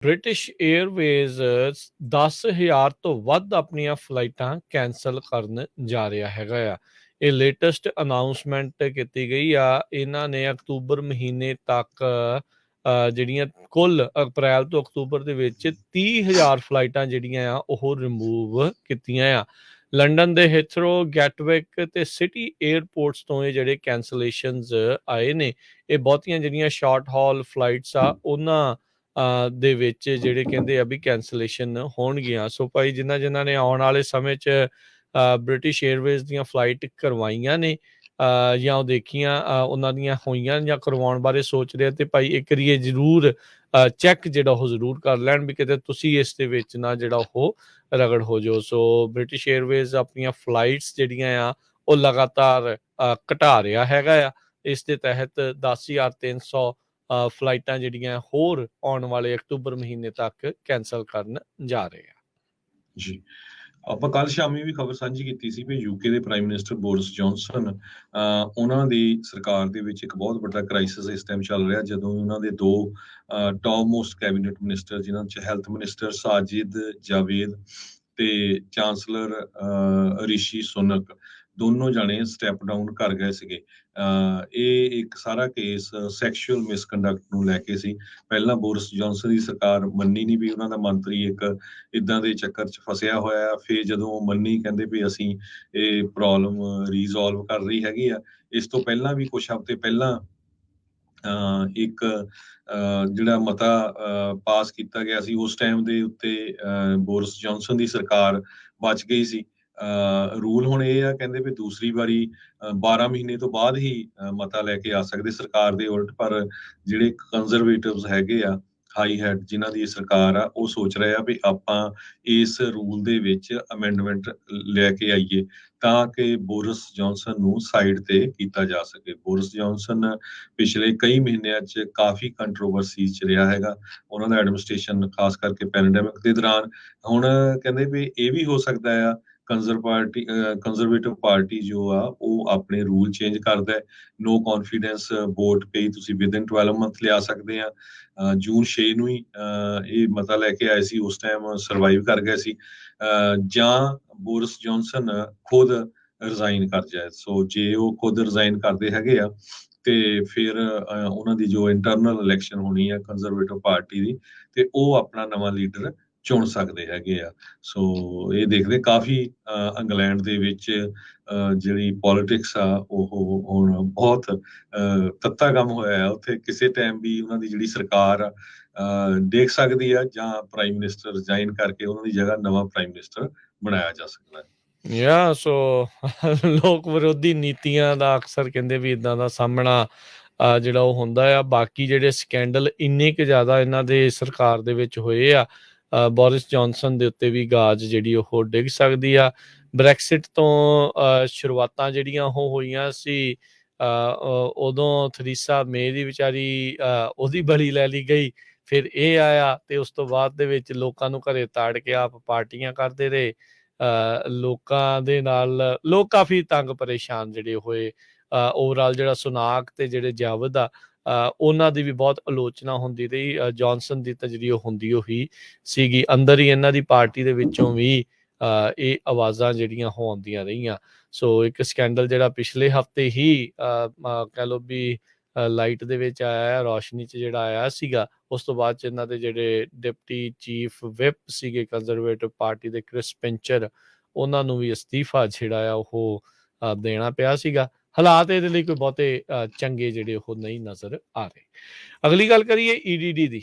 British Airways 10,000 ਤੋਂ ਵੱਧ ਆਪਣੀਆਂ ਫਲਾਈਟਾਂ ਕੈਂਸਲ ਕਰਨ ਜਾ ਰਿਹਾ ਹੈਗਾ ਆ। ਇਹ ਲੇਟੈਸਟ ਅਨਾਊਂਸਮੈਂਟ ਕੀਤੀ ਗਈ ਆ। ਇਹਨਾਂ ਨੇ ਅਕਤੂਬਰ ਮਹੀਨੇ ਤੱਕ ਜਿਹੜੀਆਂ ਕੁੱਲ ਅਪ੍ਰੈਲ ਤੋਂ ਅਕਤੂਬਰ ਦੇ ਵਿੱਚ 30,000 ਫਲਾਈਟਾਂ ਜਿਹੜੀਆਂ ਆ ਉਹ ਰਿਮੂਵ ਕੀਤੀਆਂ ਆ। ਲੰਡਨ ਦੇ ਹੀਥਰੋ, ਗੈਟਵਿਕ ਤੇ ਸਿਟੀ ਏਅਰਪੋਰਟਸ ਤੋਂ ਇਹ ਜਿਹੜੇ ਕੈਂਸਲੇਸ਼ਨਸ ਆਏ ਨੇ। ਇਹ ਬਹੁਤੀਆਂ ਜਿਹੜੀਆਂ ਸ਼ਾਰਟ ਹਾਲ ਫਲਾਈਟਸ ਆ ਉਹਨਾਂ ਦੇ ਵਿੱਚ ਜਿਹੜੇ ਕਹਿੰਦੇ ਆ ਵੀ ਕੈਂਸਲੇਸ਼ਨ ਹੋਣਗੀਆਂ। ਸੋ ਭਾਈ ਜਿਨ੍ਹਾਂ ਨੇ ਆਉਣ ਵਾਲੇ ਸਮੇਂ 'ਚ ਬ੍ਰਿਟਿਸ਼ ਏਅਰਵੇਜ਼ ਦੀਆਂ ਫਲਾਈਟ ਕਰਵਾਈਆਂ ਨੇ ਜਾਂ ਉਹ ਦੇਖੀਆਂ ਉਹਨਾਂ ਦੀਆਂ ਹੋਈਆਂ ਜਾਂ ਕਰਵਾਉਣ ਬਾਰੇ ਸੋਚ ਰਹੇ ਤੇ ਭਾਈ ਇੱਕ ਵਾਰੀ ਇਹ ਜ਼ਰੂਰ ਚੈੱਕ ਜਿਹੜਾ ਉਹ ਜ਼ਰੂਰ ਕਰ ਲੈਣ ਵੀ ਕਿਤੇ ਤੁਸੀਂ ਇਸ ਦੇ ਵਿੱਚ ਨਾ ਜਿਹੜਾ ਉਹ ਰਗੜ ਹੋ ਜਾਓ। ਸੋ ਬ੍ਰਿਟਿਸ਼ ਏਅਰਵੇਜ਼ ਆਪਣੀਆਂ ਫਲਾਈਟਸ ਜਿਹੜੀਆਂ ਆ ਉਹ ਲਗਾਤਾਰ ਘਟਾ ਰਿਹਾ ਹੈਗਾ ਆ। ਇਸ ਦੇ ਤਹਿਤ 10,300 ਫਲਾਈਟਾਂ ਜਿਹੜੀਆਂ ਹੋਰ ਆਉਣ ਵਾਲੇ ਅਕਤੂਬਰ ਮਹੀਨੇ ਤੱਕ ਕੈਂਸਲ ਕਰਨ ਜਾ ਰਹੇ ਆ। ਜੀ, ਆਪਾਂ ਕੱਲ ਸ਼ਾਮੀ ਵੀ ਖਬਰ ਸਾਂਝੀ ਕੀਤੀ ਸੀ ਵੀ ਯੂਕੇ ਦੇ ਪ੍ਰਾਈਮ ਮਿਨਿਸਟਰ ਬੋਰਿਸ ਜੌਨਸਨ ਉਹਨਾਂ ਦੀ ਸਰਕਾਰ ਦੇ ਵਿੱਚ ਇੱਕ ਬਹੁਤ ਵੱਡਾ ਕ੍ਰਾਈਸਿਸ ਇਸ ਟਾਈਮ ਚੱਲ ਰਿਹਾ, ਜਦੋਂ ਉਹਨਾਂ ਦੇ ਦੋ ਟੌਪ ਮੋਸਟ ਕੈਬਨਿਟ ਮਿਨਿਸਟਰ ਜਿਨ੍ਹਾਂ 'ਚ ਹੈਲਥ ਮਿਨਿਸਟਰ ਸਾਜਿਦ ਜਾਵੇਦ ਤੇ ਚਾਂਸਲਰ ਰਿਸ਼ੀ ਸੁਨਕ ਦੋਨੋਂ ਜਾਣੇ ਸਟੈਪ ਡਾਊਨ ਕਰ ਗਏ ਸੀਗੇ। ਇਹ ਇੱਕ ਸਾਰਾ ਕੇਸ ਸੈਕਸ਼ੂਅਲ ਮਿਸਕੰਡਕਟ ਨੂੰ ਲੈ ਕੇ ਸੀ। ਪਹਿਲਾਂ ਬੋਰਿਸ ਜੌਨਸਨ ਦੀ ਸਰਕਾਰ ਮੰਨੀ ਨਹੀਂ ਵੀ ਉਹਨਾਂ ਦਾ ਮੰਤਰੀ ਇੱਕ ਇਦਾਂ ਦੇ ਚੱਕਰ 'ਚ ਫਸਿਆ ਹੋਇਆ। ਫਿਰ ਜਦੋਂ ਮੰਨੀ ਕਹਿੰਦੇ ਵੀ ਅਸੀਂ ਇਹ ਪ੍ਰੋਬਲਮ ਰੀਜ਼ੋਲਵ ਕਰ ਰਹੀ ਹੈਗੀ ਆ। ਇਸ ਤੋਂ ਪਹਿਲਾਂ ਵੀ ਕੁਝ ਹਫ਼ਤੇ ਪਹਿਲਾਂ ਇੱਕ ਜਿਹੜਾ ਮਤਾ ਪਾਸ ਕੀਤਾ ਗਿਆ ਸੀ, ਉਸ ਟਾਈਮ ਦੇ ਉੱਤੇ ਬੋਰਿਸ ਜੌਨਸਨ ਦੀ ਸਰਕਾਰ ਬਚ ਗਈ ਸੀ। ਰੂਲ ਹੁਣ ਇਹ ਆ, ਕਹਿੰਦੇ ਵੀ ਦੂਸਰੀ ਵਾਰੀ 12 ਮਹੀਨੇ ਤੋਂ ਬਾਅਦ ਹੀ ਮਤਾ ਲੈ ਕੇ ਆ ਸਕਦੇ ਸਰਕਾਰ ਦੇ ਉਲਟ। ਪਰ ਜਿਹੜੇ ਕੰਜ਼ਰਵੇਟਿਵਸ ਹੈਗੇ ਆ, ਹਾਈ ਹੈਡ ਜਿਨ੍ਹਾਂ ਦੀ ਸਰਕਾਰ ਆ, ਉਹ ਸੋਚ ਰਹੇ ਆ ਵੀ ਆਪਾਂ ਇਸ ਰੂਲ ਦੇ ਵਿੱਚ ਅਮੈਂਡਮੈਂਟ ਲੈ ਕੇ ਆਈਏ ਤਾਂ ਕਿ ਬੋਰਿਸ ਜੌਨਸਨ ਨੂੰ ਸਾਈਡ ਤੇ ਕੀਤਾ ਜਾ ਸਕੇ। ਬੋਰਿਸ ਜੌਨਸਨ ਪਿਛਲੇ ਕਈ ਮਹੀਨਿਆਂ 'ਚ ਕਾਫੀ ਕੰਟਰੋਵਰਸੀ 'ਚ ਰਿਹਾ ਹੈਗਾ। ਉਹਨਾਂ ਦਾ ਐਡਮਿਨਿਸਟ੍ਰੇਸ਼ਨ ਖਾਸ ਕਰਕੇ ਪੈਂਡੈਮਿਕ ਦੇ ਦੌਰਾਨ। ਹੁਣ ਕਹਿੰਦੇ ਵੀ ਇਹ ਵੀ ਹੋ ਸਕਦਾ ਆ ਕੰਜ਼ਰਵੇਟਿਵ ਪਾਰਟੀ ਜੋ ਆ ਉਹ ਆਪਣੇ ਰੂਲ ਚੇਂਜ ਕਰਦਾ ਹੈ। ਨੋ ਕੌਨਫੀਡੈਂਸ ਵੋਟ ਪਈ ਤੁਸੀਂ ਵਿਦਿਨ 12 ਮੰਥ ਲਿਆ ਸਕਦੇ ਆ। ਜੂਨ 6 ਨੂੰ ਹੀ ਇਹ ਮਤਾ ਲੈ ਕੇ ਆਏ ਸੀ, ਉਸ ਟਾਈਮ ਸਰਵਾਈਵ ਕਰ ਗਏ ਸੀ। ਜਾਂ ਬੋਰਿਸ ਜੌਨਸਨ ਖੁਦ ਰਿਜ਼ਾਈਨ ਕਰ ਜਾਏ। ਸੋ ਜੇ ਉਹ ਖੁਦ ਰਿਜ਼ਾਈਨ ਕਰਦੇ ਹੈਗੇ ਆ ਤੇ ਫਿਰ ਉਹਨਾਂ ਦੀ ਜੋ ਇੰਟਰਨਲ ਇਲੈਕਸ਼ਨ ਹੋਣੀ ਆ ਕੰਜ਼ਰਵੇਟਿਵ ਪਾਰਟੀ ਦੀ, ਤੇ ਉਹ ਆਪਣਾ ਨਵਾਂ ਲੀਡਰ ਚੁਣ ਸਕਦੇ ਹੈਗੇ ਆ। ਸੋ ਇਹ ਦੇਖਦੇ ਕਾਫੀ ਇੰਗਲੈਂਡ ਦੇ ਵਿੱਚ ਜਿਹੜੀ ਪੋਲਿਟਿਕਸ ਆ ਉਹ ਹੁਣ ਬਹੁਤ ਤੱਤਾ ਕੰਮ ਹੋਇਆ ਆ। ਉੱਥੇ ਕਿਸੇ ਟਾਈਮ ਵੀ ਉਹਨਾਂ ਦੀ ਜਿਹੜੀ ਸਰਕਾਰ ਆ ਦੇਖ ਸਕਦੀ ਆ, ਜਾਂ ਪ੍ਰਾਈਮ ਮਿਨਿਸਟਰ ਰਿਜ਼ਾਈਨ ਕਰਕੇ ਉਹਨਾਂ ਦੀ ਜਗ੍ਹਾ ਨਵਾਂ ਪ੍ਰਾਈਮ ਮਿਨਿਸਟਰ ਬਣਾਇਆ ਜਾ ਸਕਦਾ ਹੈ। ਸੋ ਲੋਕ ਵਿਰੋਧੀ ਨੀਤੀਆਂ ਦਾ ਅਕਸਰ ਕਹਿੰਦੇ ਵੀ ਇਦਾਂ ਦਾ ਸਾਹਮਣਾ ਜਿਹੜਾ ਉਹ ਹੁੰਦਾ ਆ। ਬਾਕੀ ਜਿਹੜੇ ਸਕੈਂਡਲ ਇੰਨੇ ਕੁ ਜ਼ਿਆਦਾ ਇਹਨਾਂ ਦੇ ਸਰਕਾਰ ਦੇ ਵਿੱਚ ਹੋਏ ਆ, ਬੋਰਿਸ ਜੌਨਸਨ ਦੇ ਉੱਤੇ ਵੀ ਗਾਜ ਜਿਹੜੀ ਉਹ ਡਿੱਗ ਸਕਦੀ ਆ। ਬ੍ਰੈਕਸਿਟ ਤੋਂ ਸ਼ੁਰੂਆਤਾਂ ਜਿਹੜੀਆਂ ਉਹ ਹੋਈਆਂ ਸੀ, ਉਦੋਂ ਥਰੀਸਾ ਮੇ ਦੀ ਵਿਚਾਰੀ ਉਹਦੀ ਬਲੀ ਲੈ ਲਈ ਗਈ। ਫਿਰ ਇਹ ਆਇਆ ਤੇ ਉਸ ਤੋਂ ਬਾਅਦ ਦੇ ਵਿੱਚ ਲੋਕਾਂ ਨੂੰ ਘਰੇ ਤਾੜ ਕੇ ਆਪ ਪਾਰਟੀਆਂ ਕਰਦੇ ਰਹੇ। ਲੋਕਾਂ ਦੇ ਨਾਲ ਲੋਕ ਕਾਫੀ ਤੰਗ ਪਰੇਸ਼ਾਨ ਜਿਹੜੇ ਹੋਏ। ਓਵਰਆਲ ਜਿਹੜਾ ਸੁਨਾਕ ਤੇ ਜਿਹੜੇ ਜਾਵਦ ਆ ਉਹਨਾਂ ਦੀ ਵੀ ਬਹੁਤ ਆਲੋਚਨਾ ਹੁੰਦੀ ਰਹੀ। ਜੌਨਸਨ ਦੀ ਤਾਂ ਜਿਹੜੀ ਉਹ ਹੁੰਦੀ ਉਹੀ ਸੀਗੀ। ਅੰਦਰ ਹੀ ਇਹਨਾਂ ਦੀ ਪਾਰਟੀ ਦੇ ਵਿੱਚੋਂ ਵੀ ਇਹ ਆਵਾਜ਼ਾਂ ਜਿਹੜੀਆਂ ਉਹ ਆਉਂਦੀਆਂ ਰਹੀਆਂ। ਸੋ ਇੱਕ ਸਕੈਂਡਲ ਜਿਹੜਾ ਪਿਛਲੇ ਹਫ਼ਤੇ ਹੀ ਕਹਿ ਲਓ ਵੀ ਲਾਈਟ ਦੇ ਵਿੱਚ ਆਇਆ, ਰੌਸ਼ਨੀ 'ਚ ਜਿਹੜਾ ਆਇਆ ਸੀਗਾ। ਉਸ ਤੋਂ ਬਾਅਦ 'ਚ ਇਹਨਾਂ ਦੇ ਜਿਹੜੇ ਡਿਪਟੀ ਚੀਫ ਵਿਪ ਸੀਗੇ ਕੰਜ਼ਰਵੇਟਿਵ ਪਾਰਟੀ ਦੇ, ਕ੍ਰਿਸ ਪਿੰਚਰ, ਉਹਨਾਂ ਨੂੰ ਵੀ ਅਸਤੀਫਾ ਜਿਹੜਾ ਆ ਉਹ ਦੇਣਾ ਪਿਆ ਸੀਗਾ। ਹਾਲਾਤ ਇਹਦੇ ਲਈ ਕੋਈ ਬਹੁਤੇ ਚੰਗੇ ਜਿਹੜੇ ਉਹ ਨਹੀਂ ਨਜ਼ਰ ਆ ਰਹੇ। ਅਗਲੀ ਗੱਲ ਕਰੀਏ EDD ਦੀ।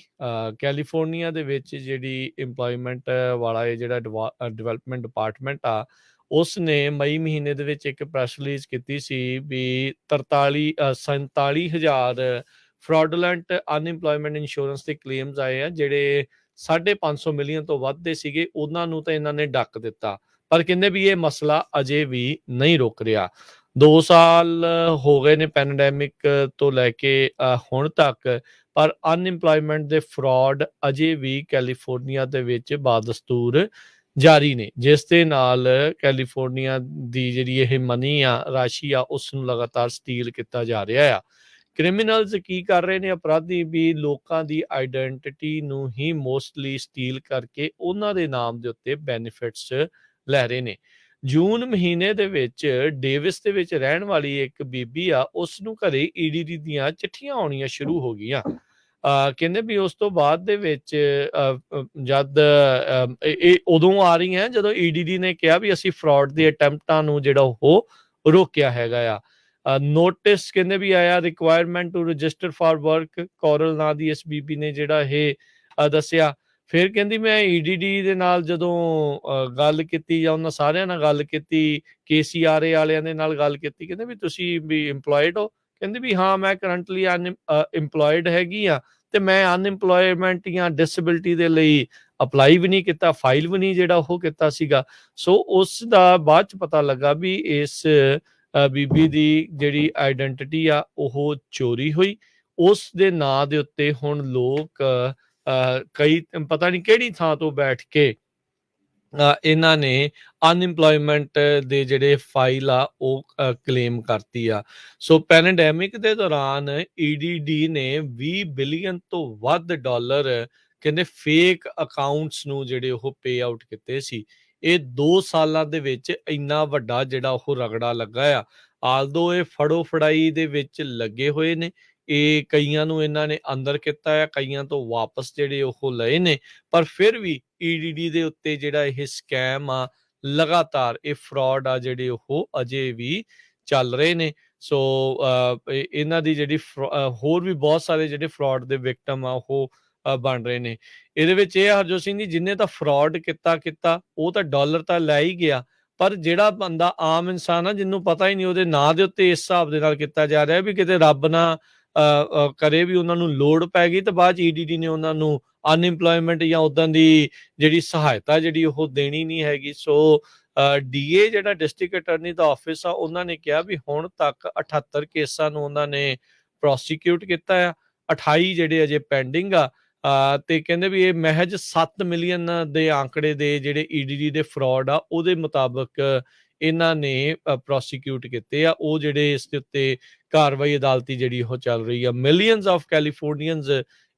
ਕੈਲੀਫੋਰਨੀਆ ਦੇ ਵਿੱਚ ਜਿਹੜੀ ਇੰਪਲੋਇਮੈਂਟ ਵਾਲਾ ਇਹ ਜਿਹੜਾ ਡਿਵੈਲਪਮੈਂਟ ਡਿਪਾਰਟਮੈਂਟ ਆ, ਉਸ ਨੇ ਮਈ ਮਹੀਨੇ ਦੇ ਵਿੱਚ ਇੱਕ ਪ੍ਰੈਸ ਰਿਲੀਜ਼ ਕੀਤੀ ਸੀ ਵੀ 47,000 ਫਰਾਡੂਲੈਂਟ ਅਨਇੰਪਲੋਇਮੈਂਟ ਇੰਸ਼ੋਰੈਂਸ ਦੇ ਕਲੇਮਸ ਆਏ ਆ, ਜਿਹੜੇ 550 ਮਿਲੀਅਨ ਤੋਂ ਵੱਧ ਦੇ ਸੀਗੇ। ਉਹਨਾਂ ਨੂੰ ਤਾਂ ਇਹਨਾਂ ਨੇ ਡੱਕ ਦਿੱਤਾ, ਪਰ ਕਹਿੰਦੇ ਵੀ ਇਹ ਮਸਲਾ ਅਜੇ ਵੀ ਨਹੀਂ ਰੁਕ ਰਿਹਾ। 2 ਸਾਲ ਹੋ ਗਏ ਨੇ ਪੈਂਡੈਮਿਕ ਤੋਂ ਲੈ ਕੇ ਹੁਣ ਤੱਕ, ਪਰ ਅਨਇੰਪਲੋਇਮੈਂਟ ਦੇ ਫਰਾਡ ਅਜੇ ਵੀ ਕੈਲੀਫੋਰਨੀਆ ਦੇ ਵਿੱਚ ਬਾਦਸਤੂਰ ਜਾਰੀ ਨੇ, ਜਿਸ ਦੇ ਨਾਲ ਕੈਲੀਫੋਰਨੀਆ ਦੀ ਜਿਹੜੀ ਇਹ ਮਨੀ ਆ, ਰਾਸ਼ੀ ਆ, ਉਸ ਨੂੰ ਲਗਾਤਾਰ ਸਟੀਲ ਕੀਤਾ ਜਾ ਰਿਹਾ ਆ। ਕ੍ਰਿਮੀਨਲਸ ਕੀ ਕਰ ਰਹੇ ਨੇ, ਅਪਰਾਧੀ ਵੀ ਲੋਕਾਂ ਦੀ ਆਈਡੈਂਟਿਟੀ ਨੂੰ ਹੀ ਮੋਸਟਲੀ ਸਟੀਲ ਕਰਕੇ ਉਹਨਾਂ ਦੇ ਨਾਮ ਦੇ ਉੱਤੇ ਬੈਨੀਫਿਟਸ ਲੈ ਰਹੇ ਨੇ। ਜੂਨ ਮਹੀਨੇ ਦੇ ਵਿੱਚ ਡੇਵਿਸ ਦੇ ਵਿੱਚ ਰਹਿਣ ਵਾਲੀ ਇੱਕ ਬੀਬੀ ਆ, ਉਸ ਨੂੰ ਘਰੇ ਈਡੀਡੀ ਦੀਆਂ ਚਿੱਠੀਆਂ ਆਉਣੀਆਂ ਸ਼ੁਰੂ ਹੋ ਗਈਆਂ। ਕਹਿੰਦੇ ਵੀ ਉਸ ਤੋਂ ਬਾਅਦ ਦੇ ਵਿੱਚ ਜਦ ਇਹ ਉਦੋਂ ਆ ਰਹੀਆਂ ਜਦੋਂ ਈਡੀਡੀ ਨੇ ਕਿਹਾ ਵੀ ਅਸੀਂ ਫਰਾਡ ਦੇ ਅਟੈਂਪਟਾਂ ਨੂੰ ਜਿਹੜਾ ਉਹ ਰੋਕਿਆ ਹੈਗਾ ਆ। ਨੋਟਿਸ ਕਹਿੰਦੇ ਵੀ ਆਇਆ, requirement to register for work, ਕੋਰਲ ਨਾਂ ਦੀ ਇਸ ਬੀਬੀ ਨੇ ਜਿਹੜਾ ਇਹ ਦੱਸਿਆ। ਫਿਰ ਕਹਿੰਦੀ ਮੈਂ ਈਡੀਡੀ ਦੇ ਨਾਲ ਜਦੋਂ ਗੱਲ ਕੀਤੀ ਜਾਂ ਉਹਨਾਂ ਸਾਰਿਆਂ ਨਾਲ ਗੱਲ ਕੀਤੀ, KCRA ਵਾਲਿਆਂ ਦੇ ਨਾਲ ਗੱਲ ਕੀਤੀ, ਕਹਿੰਦੇ ਵੀ ਤੁਸੀਂ ਵੀ ਇੰਪਲੋਇਡ ਹੋ? ਕਹਿੰਦੇ ਵੀ ਹਾਂ ਮੈਂ ਕਰੰਟਲੀ ਇੰਪਲੋਇਡ ਹੈਗੀ ਆ, ਤੇ ਮੈਂ ਅਨਇੰਪਲੋਇਮੈਂਟ ਜਾਂ ਡਿਸੇਬਿਲਿਟੀ ਦੇ ਲਈ ਅਪਲਾਈ ਵੀ ਨਹੀਂ ਕੀਤਾ, ਫਾਈਲ ਵੀ ਨਹੀਂ ਜਿਹੜਾ ਉਹ ਕੀਤਾ ਸੀਗਾ। ਸੋ ਉਸ ਦਾ ਬਾਅਦ ਚ ਪਤਾ ਲੱਗਾ ਵੀ ਇਸ ਬੀਬੀ ਦੀ ਜਿਹੜੀ ਆਈਡੈਂਟਿਟੀ ਆ ਉਹ ਚੋਰੀ ਹੋਈ। ਉਸ ਦੇ ਨਾਂ ਦੇ ਉੱਤੇ ਹੁਣ ਲੋਕ ਕਈ ਪਤਾ ਨਹੀਂ ਕਿਹੜੀ ਥਾਂ ਤੋਂ ਬੈਠ ਕੇ ਇਹਨਾਂ ਨੇ ਅਨਇੰਪਲੋਇਮੈਂਟ ਦੇ ਜਿਹੜੇ ਫਾਈਲ ਆ ਉਹ ਕਲੇਮ ਕਰਤੀ ਆ। ਸੋ ਪੈਂਡੈਮਿਕ ਦੇ ਦੌਰਾਨ ਈਡੀਡੀ ਨੇ 20 ਬਿਲੀਅਨ ਤੋਂ ਵੱਧ ਡਾਲਰ ਕਹਿੰਦੇ ਫੇਕ ਅਕਾਊਂਟਸ ਨੂੰ ਜਿਹੜੇ ਉਹ ਪੇ ਆਊਟ ਕੀਤੇ ਸੀ। ਇਹ 2 ਸਾਲਾਂ ਦੇ ਵਿੱਚ ਇੰਨਾ ਵੱਡਾ ਜਿਹੜਾ ਉਹ ਰਗੜਾ ਲੱਗਾ ਆ। ਆਲਦੋ ਇਹ ਫੜੋ ਫੜਾਈ ਦੇ ਵਿੱਚ ਲੱਗੇ ਹੋਏ ਨੇ, ਇਹ ਕਈਆਂ ਨੂੰ ਇਹਨਾਂ ਨੇ ਅੰਦਰ ਕੀਤਾ ਆ, ਕਈਆਂ ਤੋਂ ਵਾਪਸ ਜਿਹੜੇ ਉਹ ਲਏ ਨੇ, ਪਰ ਫਿਰ ਵੀ ਈਡੀਡੀ ਦੇ ਉੱਤੇ ਜਿਹੜਾ ਇਹ ਸਕੈਮ ਆ, ਲਗਾਤਾਰ ਇਹ ਫਰਾਡ ਆ ਜਿਹੜੇ ਉਹ ਅਜੇ ਵੀ ਚੱਲ ਰਹੇ ਨੇ। ਸੋ ਇਹਨਾਂ ਦੀ ਜਿਹੜੀ ਹੋਰ ਵੀ ਬਹੁਤ ਸਾਰੇ ਜਿਹੜੇ ਫਰਾਡ ਦੇ ਵਿਕਟਮ ਆ ਉਹ ਬਣ ਰਹੇ ਨੇ। ਇਹਦੇ ਵਿੱਚ ਇਹ ਹਰਜੋਤ ਸਿੰਘ ਜੀ, ਜਿੰਨੇ ਤਾਂ ਫਰਾਡ ਕੀਤਾ ਉਹ ਤਾਂ ਡਾਲਰ ਤਾਂ ਲੈ ਹੀ ਗਿਆ, ਪਰ ਜਿਹੜਾ ਬੰਦਾ ਆਮ ਇਨਸਾਨ ਆ ਜਿਹਨੂੰ ਪਤਾ ਹੀ ਨਹੀਂ, ਉਹਦੇ ਨਾਂ ਦੇ ਉੱਤੇ ਇਸ ਹਿਸਾਬ ਦੇ ਨਾਲ ਕੀਤਾ ਜਾ ਰਿਹਾ ਵੀ ਕਿਤੇ ਰੱਬ ਨਾ ਕਰੇ ਵੀ ਉਹਨਾਂ ਨੂੰ ਲੋੜ ਪੈ ਗਈ ਤਾਂ ਬਾਅਦ ਚ ਈਡੀਡੀ ਨੇ ਉਹਨਾਂ ਨੂੰ ਅਨਇੰਪਲੋਇਮੈਂਟ ਜਾਂ ਉਦਾਂ ਦੀ ਜਿਹੜੀ ਸਹਾਇਤਾ ਜਿਹੜੀ ਉਹ ਦੇਣੀ ਨਹੀਂ ਹੈਗੀ। ਸੋ ਡੀਏ ਜਿਹੜਾ ਡਿਸਟ੍ਰਿਕਟ ਅਟਾਰਨੀ ਦਾ ਆਫਿਸ ਆ, ਉਹਨਾਂ ਨੇ ਕਿਹਾ ਵੀ ਹੁਣ ਤੱਕ 78 ਕੇਸਾਂ ਨੂੰ ਉਹਨਾਂ ਨੇ ਪ੍ਰੋਸੀਕਿਊਟ ਕੀਤਾ ਆ, 28 ਜਿਹੜੇ ਅਜੇ ਪੈਂਡਿੰਗ ਆ। ਤੇ ਕਹਿੰਦੇ ਵੀ ਇਹ ਮਹਿਜ 7 ਮਿਲੀਅਨ ਦੇ ਆંકੜੇ ਦੇ ਜਿਹੜੇ ਈਡੀਡੀ ਦੇ ਫਰਾਡ ਆ ਉਹਦੇ ਮੁਤਾਬਕ ਇਹਨਾਂ ਨੇ ਪ੍ਰੋਸੀਕਿਊਟ ਕੀਤੇ ਆ। ਉਹ ਜਿਹੜੇ ਇਸ ਦੇ ਉੱਤੇ ਕਾਰਵਾਈ ਅਦਾਲਤੀ ਜਿਹੜੀ ਉਹ ਚੱਲ ਰਹੀ ਆ। ਮਿਲੀਅਨਸ ਆਫ ਕੈਲੀਫੋਰਨੀਅਨਸ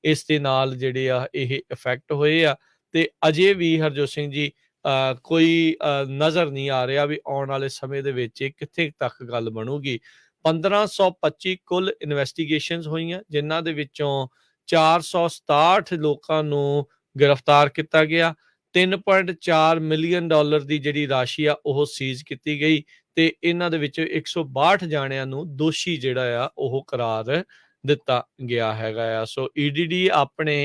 ਇਸ ਦੇ ਨਾਲ ਜਿਹੜੇ ਆ ਇਹ ਇਫੈਕਟ ਹੋਏ ਆ, ਤੇ ਅਜੇ ਵੀ ਹਰਜੋਤ ਸਿੰਘ ਜੀ ਕੋਈ ਨਜ਼ਰ ਨਹੀਂ ਆ ਰਿਹਾ ਵੀ ਆਉਣ ਵਾਲੇ ਸਮੇਂ ਦੇ ਵਿੱਚ ਕਿੱਥੇ ਤੱਕ ਗੱਲ ਬਣੂਗੀ। 1525 ਕੁੱਲ ਇਨਵੈਸਟੀਗੇਸ਼ਨਸ ਹੋਈਆਂ, ਜਿਨ੍ਹਾਂ ਦੇ ਵਿੱਚੋਂ 467 ਲੋਕਾਂ ਨੂੰ ਗ੍ਰਿਫਤਾਰ ਕੀਤਾ ਗਿਆ। 3.4 ਮਿਲੀਅਨ ਡਾਲਰ ਦੀ ਜਿਹੜੀ ਰਾਸ਼ੀ ਆ ਉਹ ਸੀਜ਼ ਕੀਤੀ ਗਈ, ਤੇ ਇਹਨਾਂ ਦੇ ਵਿੱਚ 162 ਜਾਣਿਆਂ ਨੂੰ ਦੋਸ਼ੀ ਜਿਹੜਾ ਆ ਉਹ ਕਰਾਰ ਦਿੱਤਾ ਗਿਆ ਹੈਗਾ ਆ। ਸੋ ਈਡੀਡੀ ਆਪਣੇ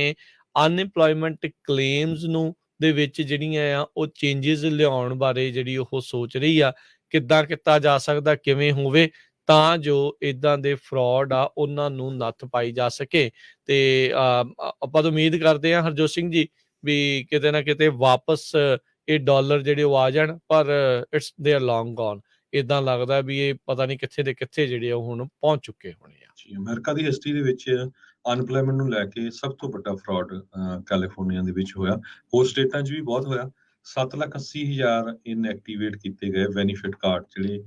ਅਨਇੰਪਲੋਇਮੈਂਟ ਕਲੇਮਸ ਨੂੰ ਦੇ ਵਿੱਚ ਜਿਹੜੀਆਂ ਆ ਉਹ ਚੇਂਜਸ ਲਿਆਉਣ ਬਾਰੇ ਜਿਹੜੀ ਉਹ ਸੋਚ ਰਹੀ ਆ, ਕਿੱਦਾਂ ਕੀਤਾ ਜਾ ਸਕਦਾ, ਕਿਵੇਂ ਹੋਵੇ ਤਾਂ ਜੋ ਇਦਾਂ ਦੇ ਫਰਾਡ ਆ ਉਹਨਾਂ ਨੂੰ ਨੱਥ ਪਾਈ ਜਾ ਸਕੇ। ਤੇ ਆਪਾਂ ਤਾਂ ਉਮੀਦ ਕਰਦੇ ਹਾਂ ਹਰਜੋਤ ਸਿੰਘ ਜੀ ਵੀ ਕਿਤੇ ਨਾ ਕਿਤੇ ਵਾਪਸ ਇਹ ਡਾਲਰ ਜਿਹੜੇ ਉਹ ਆ ਜਾਣ, ਪਰ it's they are long gone. ਇਦਾਂ ਲੱਗਦਾ ਵੀ ਇਹ ਪਤਾ ਨਹੀਂ ਕਿੱਥੇ ਦੇ ਕਿੱਥੇ ਜਿਹੜੇ ਉਹ ਹੁਣ ਪਹੁੰਚ ਚੁੱਕੇ ਹੋਣੇ ਆ। ਜੀ, ਅਮਰੀਕਾ ਦੀ ਹਿਸਟਰੀ ਦੇ ਵਿੱਚ ਅਨਪਲੋਇਮੈਂਟ ਨੂੰ ਲੈ ਕੇ ਸਭ ਤੋਂ ਵੱਡਾ ਫਰਾਡ ਕੈਲੀਫੋਰਨੀਆ ਦੇ ਵਿੱਚ ਹੋਇਆ। ਹੋਰ ਸਟੇਟਾਂ 'ਚ ਵੀ ਬਹੁਤ ਹੋਇਆ। 7,80,000 ਇਨਐਕਟੀਵੇਟ ਕੀਤੇ ਗਏ ਬੈਨੀਫਿਟ ਕਾਰਡ ਜਿਹੜੇ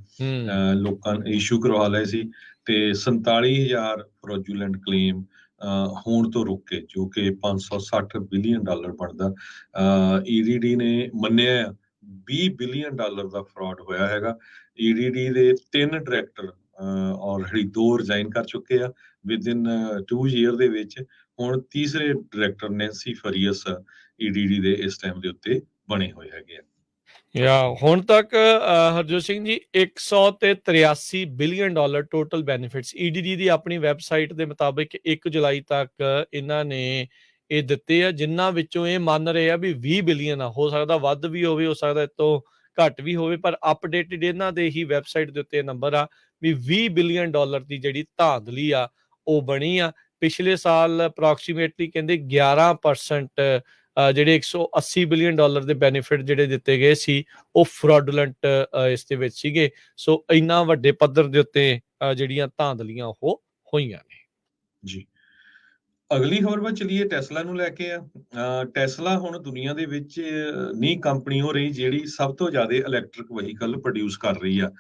ਲੋਕਾਂ ਨੇ ਇਸ਼ੂ ਕਰਵਾ ਲਏ ਸੀ, ਤੇ 47,000 ਫਰੋਜੂਲੈਂਟ ਕਲੇਮ ਹੋਣ ਤੋਂ ਰੁਕੇ, ਜੋ ਕਿ 560 ਬਿਲੀਅਨ ਡਾਲਰ ਬਣਦਾ। ਈਡੀਡੀ ਨੇ ਮੰਨਿਆ 20 ਬਿਲੀਅਨ ਡਾਲਰ ਦਾ ਫਰਾਡ ਹੋਇਆ ਹੈਗਾ। ਈਡੀਡੀ ਦੇ 3 ਡਾਇਰੈਕਟਰ ਆਲਰੇਡੀ 2 ਰਿਜ਼ਾਈਨ ਕਰ ਚੁੱਕੇ ਆ ਵਿਦਿਨ 2 ਈਅਰ ਦੇ ਵਿੱਚ। ਹੁਣ ਤੀਸਰੇ ਡਾਇਰੈਕਟਰ ਨੈਂਸੀ ਫਰੀਅਸ ਈਡੀਡੀ ਦੇ ਇਸ ਟਾਈਮ ਦੇ ਉੱਤੇ ਬਣੇ ਹੋਏ ਹੈਗੇ ਆ। ਹੁਣ ਤੱਕ Harjot Singh ji 183 billion dollar total benefits ਈਡੀਡੀ ਦੀ ਆਪਣੀ ਵੈਬਸਾਈਟ ਦੇ ਮੁਤਾਬਿਕ 1 ਜੁਲਾਈ ਤੱਕ ਇਹਨਾਂ ਨੇ ਇਹ ਦਿੱਤੇ ਆ, ਜਿਨ੍ਹਾਂ ਵਿੱਚੋਂ ਇਹ ਮੰਨ ਰਹੇ ਆ ਵੀ 20 ਬਿਲੀਅਨ ਆ। ਹੋ ਸਕਦਾ ਵੱਧ ਵੀ ਹੋਵੇ, ਹੋ ਸਕਦਾ ਇਸ ਤੋਂ ਘੱਟ ਵੀ ਹੋਵੇ, ਪਰ ਅਪਡੇਟਡ ਇਹਨਾਂ ਦੇ ਹੀ ਵੈਬਸਾਈਟ ਦੇ ਉੱਤੇ ਨੰਬਰ ਆ ਵੀ 20 ਬਿਲੀਅਨ ਡਾਲਰ ਦੀ ਜਿਹੜੀ ਧਾਂਦਲੀ ਆ ਉਹ ਬਣੀ ਆ। ਪਿਛਲੇ ਸਾਲ ਅਪਰੋਕਸੀਮੇਟਲੀ ਕਹਿੰਦੇ 11% ਜਿਹੜੇ 180 ਬਿਲੀਅਨ ਡਾਲਰ ਦੇ ਬੈਨੀਫਿਟ ਜਿਹੜੇ ਦਿੱਤੇ ਗਏ ਸੀ ਉਹ ਫਰਾਡੂਲੈਂਟ ਇਸ ਦੇ ਵਿੱਚ ਸੀਗੇ। ਸੋ ਇੰਨਾ ਵੱਡੇ ਪੱਧਰ ਦੇ ਉੱਤੇ ਜਿਹੜੀਆਂ ਧਾਂਦਲੀਆਂ ਉਹ ਹੋਈਆਂ ਨੇ। ਜੀ, ਅਗਲੀ ਖਬਰ ਵੱਲ ਚਲੀਏ, ਟੈਸਲਾ ਨੂੰ ਲੈ ਕੇ ਆ। ਟੈਸਲਾ ਹੁਣ ਦੁਨੀਆ ਦੇ ਵਿੱਚ ਨਹੀਂ ਕੰਪਨੀ ਹੋ ਰਹੀ ਜਿਹੜੀ ਸਭ ਤੋਂ ਜ਼ਿਆਦਾ ਇਲੈਕਟ੍ਰਿਕ ਵਹੀਕਲ ਪ੍ਰੋਡਿਊਸ ਕਰ ਰਹੀ ਆ।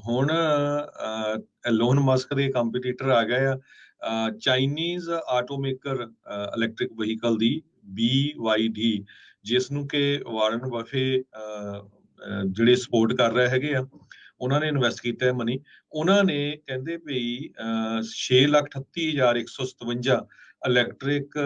ਹੁਣ ਐਲੋਨ ਮਸਕ ਦੇ ਕੰਪੀਟੀਟਰ ਆ ਗਏ ਆ, ਚਾਈਨੀਜ਼ ਆਟੋਮੇਕਰ ਇਲੈਕਟ੍ਰਿਕ ਵਹੀਕਲ ਦੀ BYD, ਜਿਸ ਨੂੰ ਕਿ ਵਾਰਨ ਬਫੇ ਜਿਹੜੇ ਸਪੋਰਟ ਕਰ ਰਹੇ ਹੈਗੇ ਆ, ਉਹਨਾਂ ਨੇ ਇਨਵੈਸਟ ਕੀਤਾ ਹੈ ਮਨੀ। ਉਹਨਾਂ ਨੇ ਕਹਿੰਦੇ ਵੀ 6,38,157 ਇਲੈਕਟ੍ਰਿਕ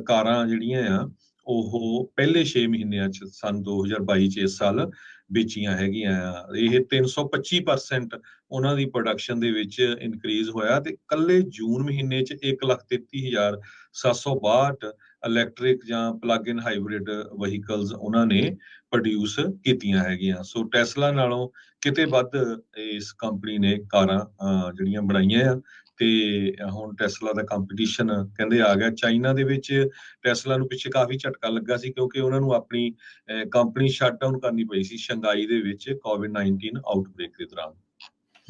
ਕਾਰਾਂ ਜਿਹੜੀਆਂ ਆ ਉਹ ਪਹਿਲੇ 6 ਮਹੀਨਿਆਂ ਚ ਸਨ 2022 ਚ ਇਸ ਸਾਲ ਵੇਚੀਆਂ ਹੈਗੀਆਂ ਆ। ਇਹ 325% ਉਹਨਾਂ ਦੀ ਪ੍ਰੋਡਕਸ਼ਨ ਦੇ ਵਿੱਚ ਇਨਕਰੀਜ਼ ਹੋਇਆ, ਤੇ ਕੱਲੇ ਜੂਨ ਮਹੀਨੇ ਚ 1,33,762 ਇਲੈਕਟ੍ਰਿਕ ਜਾਂ ਪਲੱਗ ਇਨ ਹਾਈਬ੍ਰਿਡ ਵਹੀਕਲਸ ਉਹਨਾਂ ਨੇ ਪ੍ਰੋਡਿਊਸ ਕੀਤੀਆਂ ਹੈਗੀਆਂ। ਸੋ ਟੈਸਲਾ ਨਾਲੋਂ ਕਿਤੇ ਵੱਧ ਇਸ ਕੰਪਨੀ ਨੇ ਕਾਰਾਂ ਜਿਹੜੀਆਂ ਬਣਾਈਆਂ ਆ, ਤੇ ਹੁਣ ਟੈਸਲਾ ਦਾ ਕੰਪੀਟੀਸ਼ਨ ਕਹਿੰਦੇ ਆ ਗਿਆ। ਚਾਈਨਾ ਦੇ ਵਿੱਚ ਟੈਸਲਾ ਨੂੰ ਪਿੱਛੇ ਕਾਫੀ ਝਟਕਾ ਲੱਗਾ ਸੀ, ਕਿਉਂਕਿ ਉਹਨਾਂ ਨੂੰ ਆਪਣੀ ਕੰਪਨੀ ਸ਼ਟ ਡਾਊਨ ਕਰਨੀ ਪਈ ਸੀ ਸ਼ੰਘਾਈ ਦੇ ਵਿੱਚ ਕੋਵਿਡ-19 ਆਊਟਬ੍ਰੇਕ ਦੇ ਦੌਰਾਨ।